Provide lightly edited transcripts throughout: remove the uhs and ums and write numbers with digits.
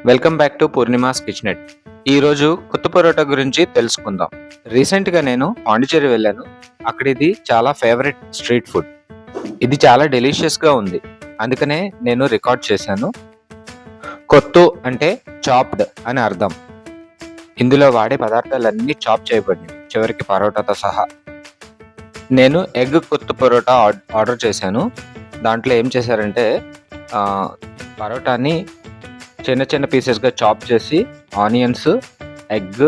Welcome back to Purnima's kitchenette. ఈరోజు కొత్త పరోటా గురించి తెలుసుకుందాం. రీసెంట్గా నేను పాండిచేరి వెళ్ళాను. అక్కడ ఇది చాలా ఫేవరెట్ స్ట్రీట్ ఫుడ్. ఇది చాలా డెలిషియస్గా ఉంది, అందుకనే నేను రికార్డ్ చేశాను. కొత్తు అంటే చాప్డ్ అని అర్థం. ఇందులో వాడే పదార్థాలన్నీ చాప్ చేయబడినవి, చివరికి పరోటాతో సహా. నేను ఎగ్ కొత్తు పరోటా ఆర్డర్ చేశాను. దాంట్లో ఏం చేశారంటే పరోటాని చిన్న చిన్న పీసెస్గా చాప్ చేసి ఆనియన్స్, ఎగ్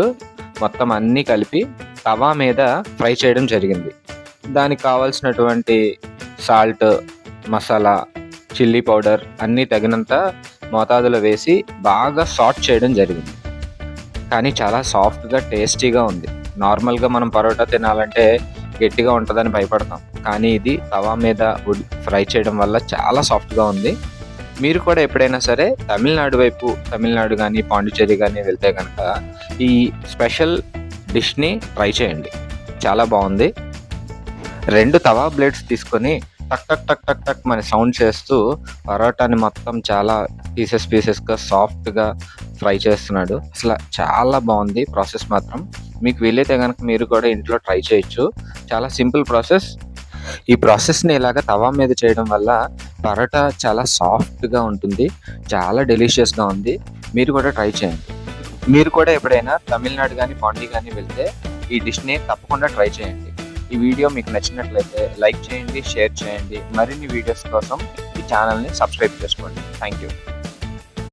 మొత్తం అన్నీ కలిపి తవా మీద ఫ్రై చేయడం జరిగింది. దానికి కావాల్సినటువంటి సాల్ట్, మసాలా, చిల్లీ పౌడర్ అన్నీ తగినంత మోతాదులో వేసి బాగా సాట్ చేయడం జరిగింది. కానీ చాలా సాఫ్ట్గా టేస్టీగా ఉంది. నార్మల్గా మనం పరోటా తినాలంటే గట్టిగా ఉంటుందని భయపడతాం, కానీ ఇది తవా మీద ఫ్రై చేయడం వల్ల చాలా సాఫ్ట్గా ఉంది. మీరు కూడా ఎప్పుడైనా సరే తమిళనాడు కానీ పాండిచేరి కానీ వెళ్తే కనుక ఈ స్పెషల్ డిష్ని ట్రై చేయండి, చాలా బాగుంది. 2 తవా బ్లేడ్స్ తీసుకొని టక్ టక్ టక్ టక్ టక్ మన సౌండ్ చేస్తూ పరోటాని మొత్తం చాలా పీసెస్గా సాఫ్ట్గా ఫ్రై చేస్తున్నాడు. అసలు చాలా బాగుంది ప్రాసెస్ మాత్రం. మీకు వీలైతే కనుక మీరు కూడా ఇంట్లో ట్రై చేయొచ్చు. చాలా సింపుల్ ప్రాసెస్. ఈ ప్రాసెస్ని ఇలాగ తవా మీద చేయడం వల్ల పరోటా చాలా సాఫ్ట్గా ఉంటుంది, చాలా డెలిషియస్గా ఉంది. మీరు కూడా ట్రై చేయండి. మీరు కూడా ఎప్పుడైనా తమిళనాడు కానీ పాండి కానీ వెళ్తే ఈ డిష్ని తప్పకుండా ట్రై చేయండి. ఈ వీడియో మీకు నచ్చినట్లయితే లైక్ చేయండి, షేర్ చేయండి. మరిన్ని వీడియోస్ కోసం ఈ ఛానల్ని సబ్స్క్రైబ్ చేసుకోండి. Thank you.